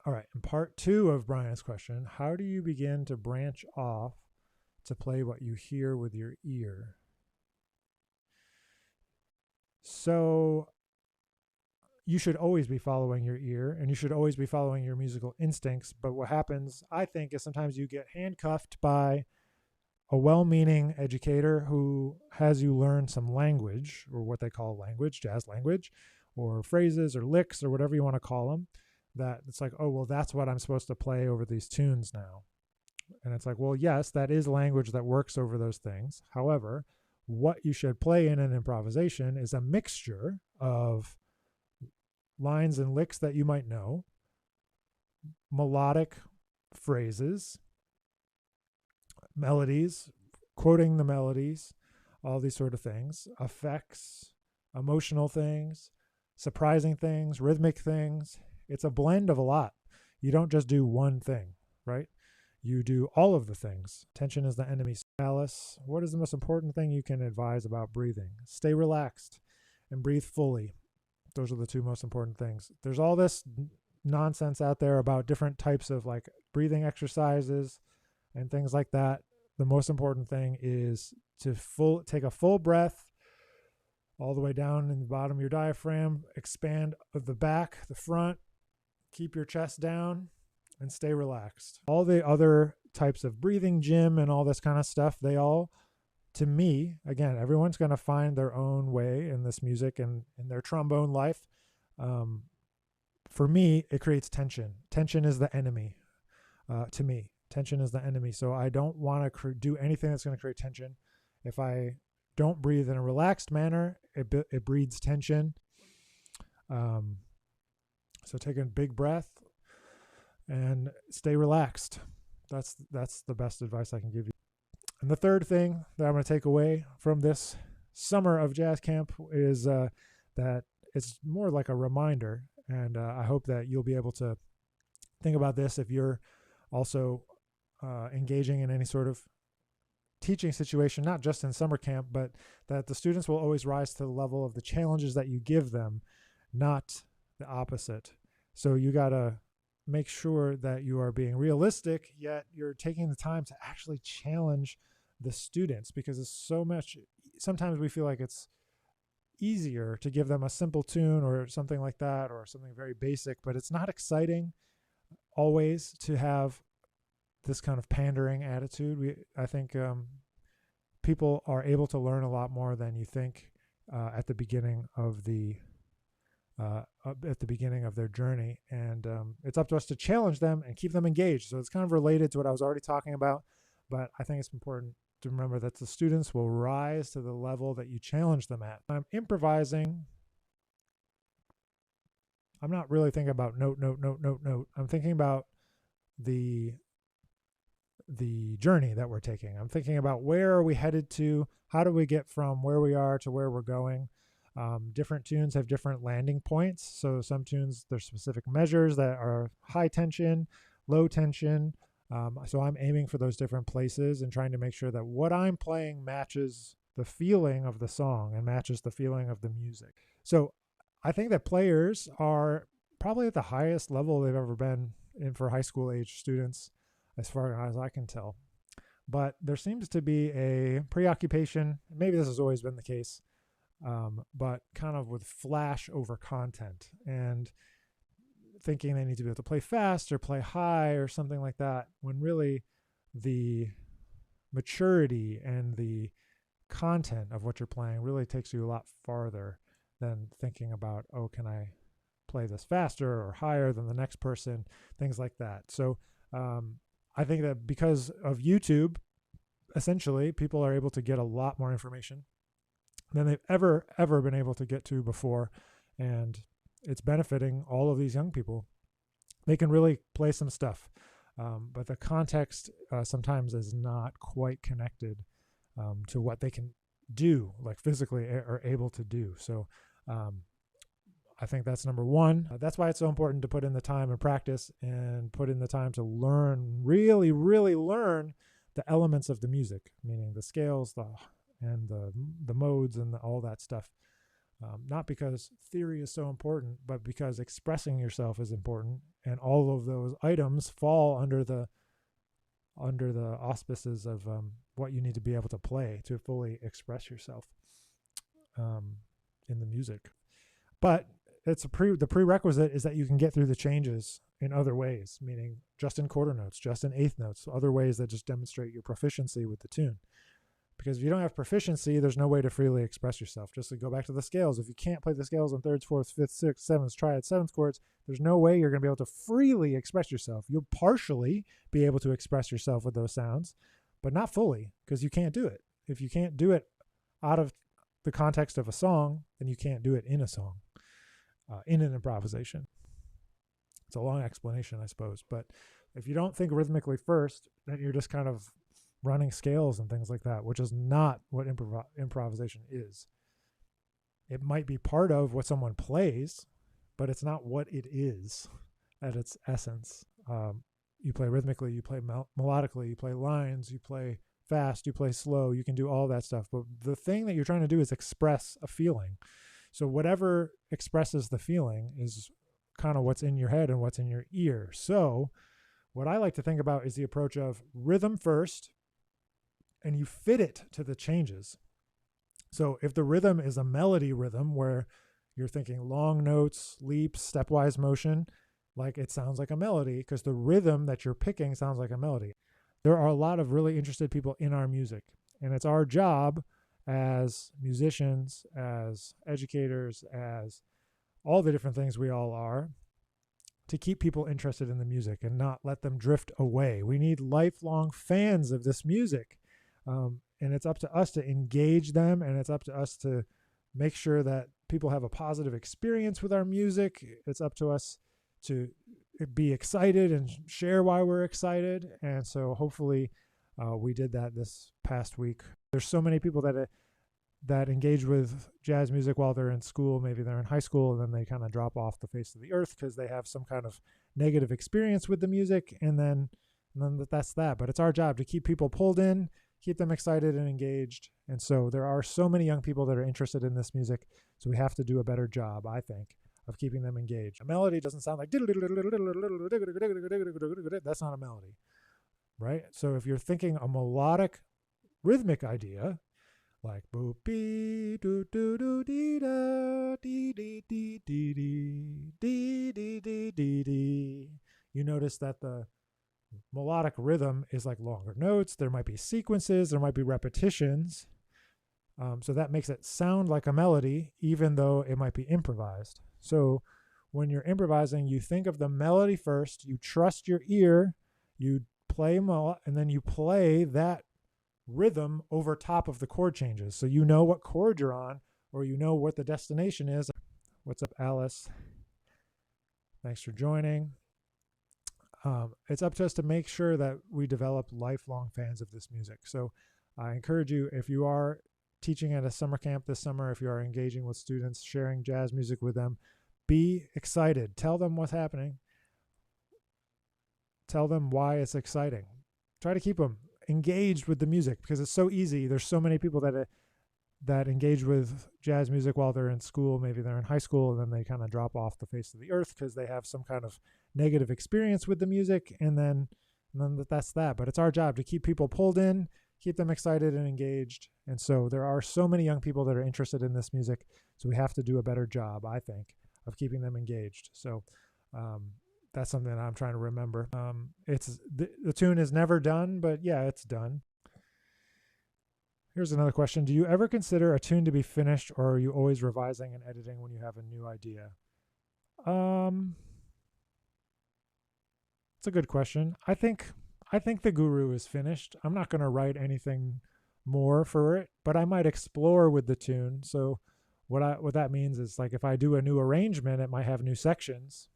All right. In part two of Brian's question, how do you begin to branch off to play what you hear with your ear? So you should always be following your ear and you should always be following your musical instincts. But what happens, I think, is sometimes you get handcuffed by a well-meaning educator who has you learn some language, or what they call language, jazz language, or phrases or licks or whatever you want to call them, that it's like, oh, well, that's what I'm supposed to play over these tunes now. And it's like, well, yes, that is language that works over those things. However, what you should play in an improvisation is a mixture of lines and licks that you might know, melodic phrases, melodies, quoting the melodies, all these sort of things, effects, emotional things, surprising things, rhythmic things. It's a blend of a lot. You don't just do one thing, right? You do all of the things. Tension is the enemy. Alice, what is the most important thing you can advise about breathing? Stay relaxed and breathe fully. Those are the two most important things. There's all this nonsense out there about different types of like breathing exercises and things like that. The most important thing is to take a full breath all the way down in the bottom of your diaphragm, expand the back, the front, keep your chest down, and stay relaxed. All the other types of breathing gym and all this kind of stuff, they all, to me, again, everyone's going to find their own way in this music and in their trombone life. For me, it creates tension. Tension is the enemy to me. Tension is the enemy. So I don't want to do anything that's going to create tension. If I don't breathe in a relaxed manner, it breeds tension. So take a big breath and stay relaxed. That's the best advice I can give you. And the third thing that I'm going to take away from this summer of jazz camp is that it's more like a reminder. And I hope that you'll be able to think about this if you're also engaging in any sort of teaching situation, not just in summer camp, but that the students will always rise to the level of the challenges that you give them, not the opposite. So you got to make sure that you are being realistic, yet you're taking the time to actually challenge the students, because it's so much, sometimes we feel like it's easier to give them a simple tune or something like that, or something very basic, but it's not exciting always to have this kind of pandering attitude. I think people are able to learn a lot more than you think at the beginning of their journey, and it's up to us to challenge them and keep them engaged. So it's kind of related to what I was already talking about, but I think it's important to remember that the students will rise to the level that you challenge them at. I'm improvising. I'm not really thinking about note. I'm thinking about the journey that we're taking. I'm thinking about where are we headed to? How do we get from where we are to where we're going? Different tunes have different landing points. So some tunes, there's specific measures that are high tension, low tension. So I'm aiming for those different places and trying to make sure that what I'm playing matches the feeling of the song and matches the feeling of the music. So I think that players are probably at the highest level they've ever been in for high school age students, as far as I can tell. But there seems to be a preoccupation, maybe this has always been the case, but kind of with flash over content and thinking they need to be able to play fast or play high or something like that, when really the maturity and the content of what you're playing really takes you a lot farther than thinking about, oh, can I play this faster or higher than the next person, things like that. So I think that because of YouTube, essentially, people are able to get a lot more information than they've ever been able to get to before. And it's benefiting all of these young people. They can really play some stuff, but the context sometimes is not quite connected to what they can do, like physically are able to do. So I think that's number one. That's why it's so important to put in the time and practice and put in the time to learn, really, really learn the elements of the music, meaning the scales, the modes, and all that stuff. Not because theory is so important, but because expressing yourself is important, and all of those items fall under the auspices of what you need to be able to play to fully express yourself um, in the music. But the prerequisite is that you can get through the changes in other ways, meaning just in quarter notes, just in eighth notes, other ways that just demonstrate your proficiency with the tune. Because if you don't have proficiency, there's no way to freely express yourself. Just to go back to the scales, if you can't play the scales on thirds, fourths, fifths, sixths, sevenths, triads, seventh chords, there's no way you're going to be able to freely express yourself. You'll partially be able to express yourself with those sounds, but not fully, because you can't do it. If you can't do it out of the context of a song, then you can't do it in a song, in an improvisation. It's a long explanation, I suppose. But if you don't think rhythmically first, then you're just kind of running scales and things like that, which is not what improvisation is. It might be part of what someone plays, but it's not what it is at its essence. You play rhythmically, you play melodically, you play lines, you play fast, you play slow, you can do all that stuff. But the thing that you're trying to do is express a feeling. So whatever expresses the feeling is kind of what's in your head and what's in your ear. So what I like to think about is the approach of rhythm first, and you fit it to the changes. So if the rhythm is a melody rhythm where you're thinking long notes, leaps, stepwise motion, like it sounds like a melody because the rhythm that you're picking sounds like a melody. There are a lot of really interested people in our music, and it's our job as musicians, as educators, as all the different things we all are, to keep people interested in the music and not let them drift away. We need lifelong fans of this music. And it's up to us to engage them, and it's up to us to make sure that people have a positive experience with our music. It's up to us to be excited and share why we're excited. And so hopefully we did that this past week. There's so many people that engage with jazz music while they're in school. Maybe they're in high school, and then they kind of drop off the face of the earth because they have some kind of negative experience with the music, and then that's that. But it's our job to keep people pulled in, keep them excited and engaged. And so there are so many young people that are interested in this music, so we have to do a better job, I think, of keeping them engaged. A melody doesn't sound like that's not a melody, right? So if you're thinking a melodic rhythmic idea like boop bee doo doo doo dee da dee dee dee dee dee dee dee dee dee, you notice that the melodic rhythm is like longer notes. There might be sequences, there might be repetitions. So that makes it sound like a melody, even though it might be improvised. So when you're improvising, you think of the melody first, you trust your ear, you play and then you play that rhythm over top of the chord changes. So you know what chord you're on, or you know what the destination is. What's up, Alice? Thanks for joining. It's up to us to make sure that we develop lifelong fans of this music. So I encourage you, if you are teaching at a summer camp this summer, if you are engaging with students, sharing jazz music with them, be excited. Tell them what's happening. Tell them why it's exciting. Try to keep them engaged with the music because it's so easy. There's so many people that engage with jazz music while they're in school. Maybe they're in high school, and then they kind of drop off the face of the earth because they have some kind of negative experience with the music, and then that's that. But it's our job to keep people pulled in, keep them excited and engaged. And so there are so many young people that are interested in this music, so we have to do a better job, I think, of keeping them engaged. So that's something that I'm trying to remember. It's the tune is never done, but yeah, it's done. Here's another question. Do you ever consider a tune to be finished, or are you always revising and editing when you have a new idea? It's a good question. I think the Guru is finished. I'm not going to write anything more for it, but I might explore with the tune. So what that means is, like, if I do a new arrangement, it might have new sections.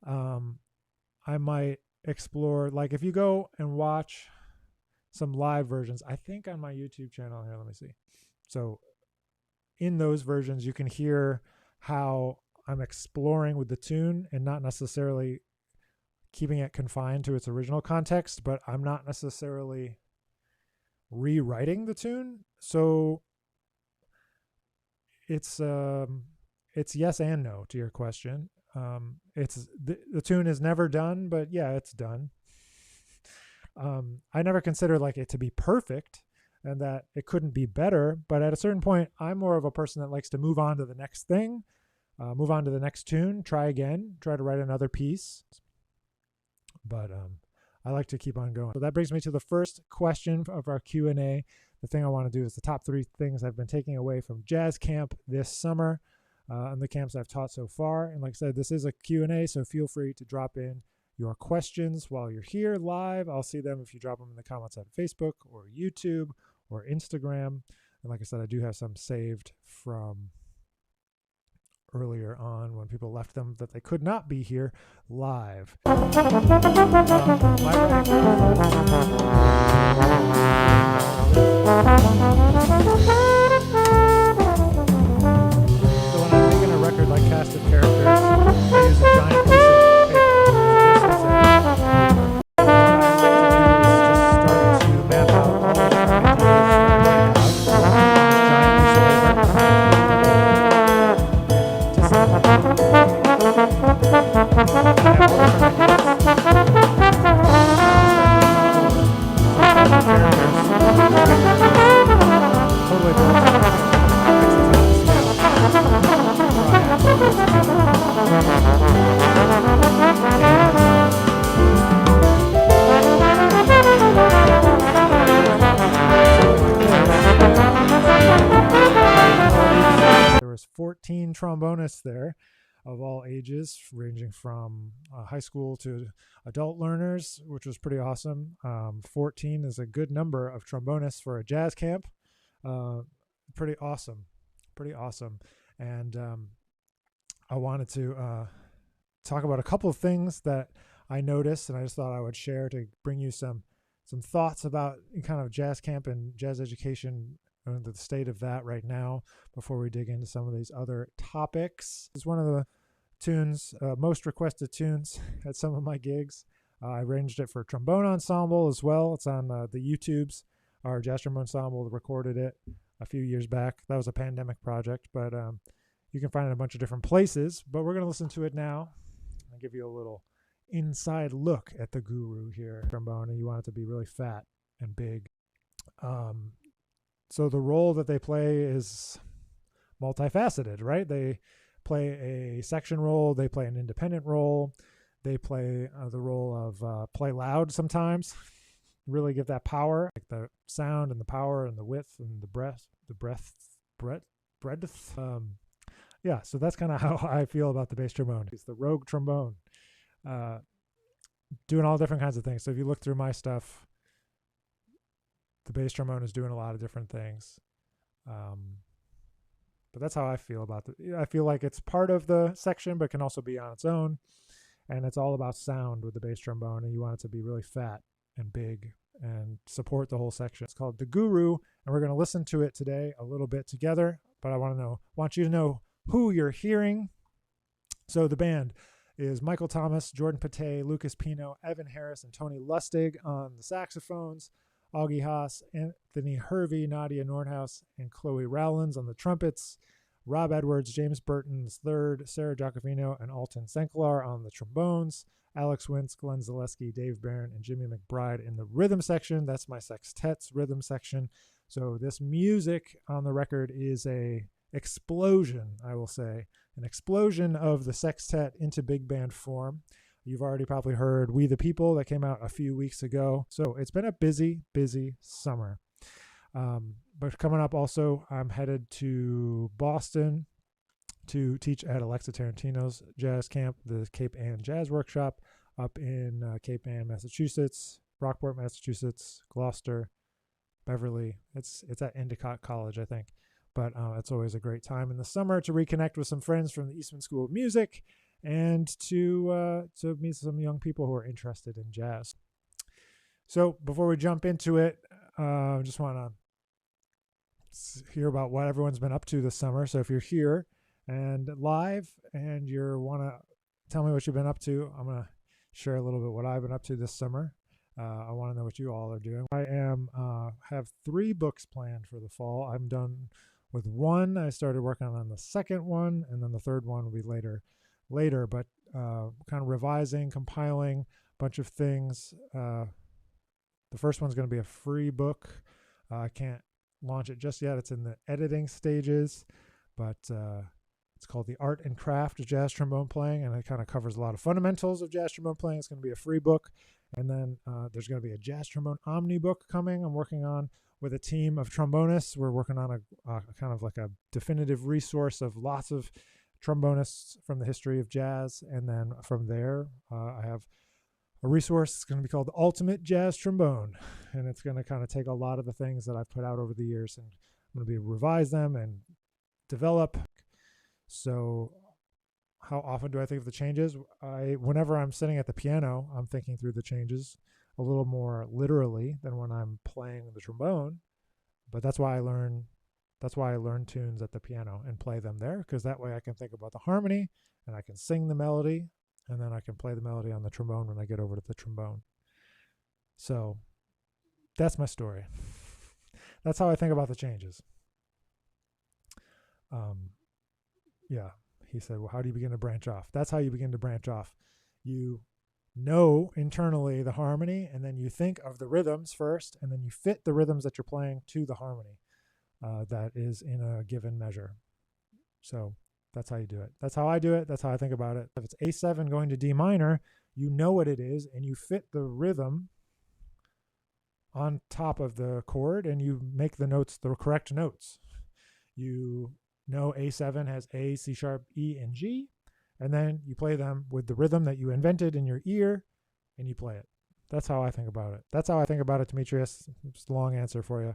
I might explore, like, if you go and watch some live versions, I think on my YouTube channel here, let me see. So in those versions, you can hear how I'm exploring with the tune and not necessarily keeping it confined to its original context, but I'm not necessarily rewriting the tune. So it's yes and no to your question. It's the tune is never done, but yeah, it's done. I never consider like it to be perfect and that it couldn't be better, but at a certain point, I'm more of a person that likes to move on to the next thing, move on to the next tune, try again, try to write another piece. But I like to keep on going. So that brings me to the first question of our Q&A. The thing I want to do is the top 3 things I've been taking away from jazz camp this summer and the camps I've taught so far. And like I said, this is a Q&A, so feel free to drop in your questions while you're here live. I'll see them if you drop them in the comments on Facebook or YouTube or Instagram. And like I said, I do have some saved from earlier on when people left them that they could not be here live. So when I'm making a record like Cast of Characters, I use a giant piece of paper. This is a what I like to do is just start to map out all the different ideas that I have. Giant piece of paper. Just I have all There was 14 trombonists there of all ages, ranging from high school to adult learners, which was pretty awesome. 14 is a good number of trombonists for a jazz camp. Pretty awesome. And I wanted to talk about a couple of things that I noticed, and I just thought I would share to bring you some thoughts about kind of jazz camp and jazz education and the state of that right now before we dig into some of these other topics. It's one of the tunes, most requested tunes at some of my gigs. I arranged it for trombone ensemble as well. It's on the YouTubes. Our jazz trombone ensemble recorded it a few years back. That was a pandemic project, but you can find it in a bunch of different places. But we're going to listen to it now and give you a little inside look at the guru here. Trombone, and you want it to be really fat and big. So the role that they play is multifaceted, right? They play a section role, they play an independent role, they play the role of play loud sometimes, really give that power, like the sound and the power and the width and the breadth. Yeah, so that's kind of how I feel about the bass trombone. It's the rogue trombone, doing all different kinds of things. So if you look through my stuff, the bass trombone is doing a lot of different things. But that's how I feel about it. I feel like it's part of the section, but can also be on its own. And it's all about sound with the bass trombone, and you want it to be really fat and big and support the whole section. It's called The Guru, and we're going to listen to it today a little bit together. But I want you to know who you're hearing. So the band is Michael Thomas, Jordan Pate, Lucas Pino, Evan Harris, and Tony Lustig on the saxophones, Augie Haas, Anthony Hervey, Nadia Nordhaus, and Chloe Rowlands on the trumpets, Rob Edwards, James Burton III, Sarah Giacofino, and Alton Senklar on the trombones, Alex Wintz, Glenn Zaleski, Dave Barron, and Jimmy McBride in the rhythm section. That's my sextet's rhythm section. So this music on the record is a explosion, I will say, an explosion of the sextet into big band form. You've already probably heard We the People that came out a few weeks ago. So it's been a busy, busy summer. But coming up also, I'm headed to Boston to teach at Alexa Tarantino's jazz camp, the Cape Ann Jazz Workshop up in Cape Ann, Massachusetts, Rockport, Massachusetts, Gloucester, Beverly. It's at Endicott College, I think. But it's always a great time in the summer to reconnect with some friends from the Eastman School of Music and to meet some young people who are interested in jazz. So before we jump into it, I just want to hear about what everyone's been up to this summer. So if you're here and live and you want to tell me what you've been up to, I'm going to share a little bit what I've been up to this summer. I want to know what you all are doing. I have 3 books planned for the fall. I'm done with one. I started working on the second one, and then the third one will be later. But kind of revising, compiling a bunch of things. The first one's going to be a free book. I can't launch it just yet. It's in the editing stages, but it's called The Art and Craft of Jazz Trombone Playing, and it kind of covers a lot of fundamentals of jazz trombone playing. It's going to be a free book. And then there's going to be a jazz trombone omni book coming. I'm working on with a team of trombonists. We're working on a kind of like a definitive resource of lots of trombonists from the history of jazz. And then from there, I have a resource. It's going to be called The Ultimate Jazz Trombone. And it's going to kind of take a lot of the things that I've put out over the years, and I'm going to revise them and develop. So how often do I think of the changes? Whenever I'm sitting at the piano, I'm thinking through the changes a little more literally than when I'm playing the trombone. But that's why I learn tunes at the piano and play them there, because that way I can think about the harmony and I can sing the melody, and then I can play the melody on the trombone when I get over to the trombone. So that's my story. That's how I think about the changes. Yeah. He said, well, how do you begin to branch off? That's how you begin to branch off. You know internally the harmony, and then you think of the rhythms first, and then you fit the rhythms that you're playing to the harmony that is in a given measure. So that's how you do it. That's how I do it. That's how I think about it. If it's A7 going to D minor, you know what it is, and you fit the rhythm on top of the chord, and you make the notes the correct notes. You know A7 has A, C sharp, E, and G, and then you play them with the rhythm that you invented in your ear, and you play it. That's how I think about it. That's how I think about it, Demetrius. Just a long answer for you.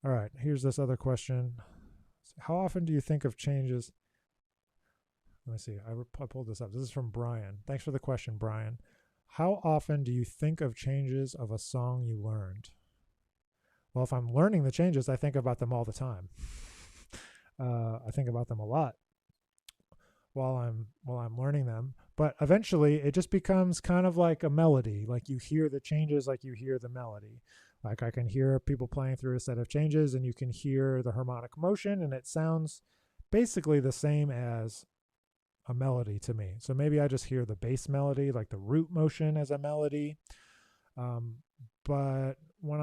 All right, here's this other question. How often do you think of changes? Let me see. I pulled this up. This is from Brian. Thanks for the question, Brian. How often do you think of changes of a song you learned? Well, if I'm learning the changes, I think about them all the time. I think about them a lot while I'm learning them. But eventually, it just becomes kind of like a melody. Like you hear the changes, like you hear the melody. Like I can hear people playing through a set of changes, and you can hear the harmonic motion, and it sounds basically the same as a melody to me. So maybe I just hear the bass melody, like the root motion as a melody. But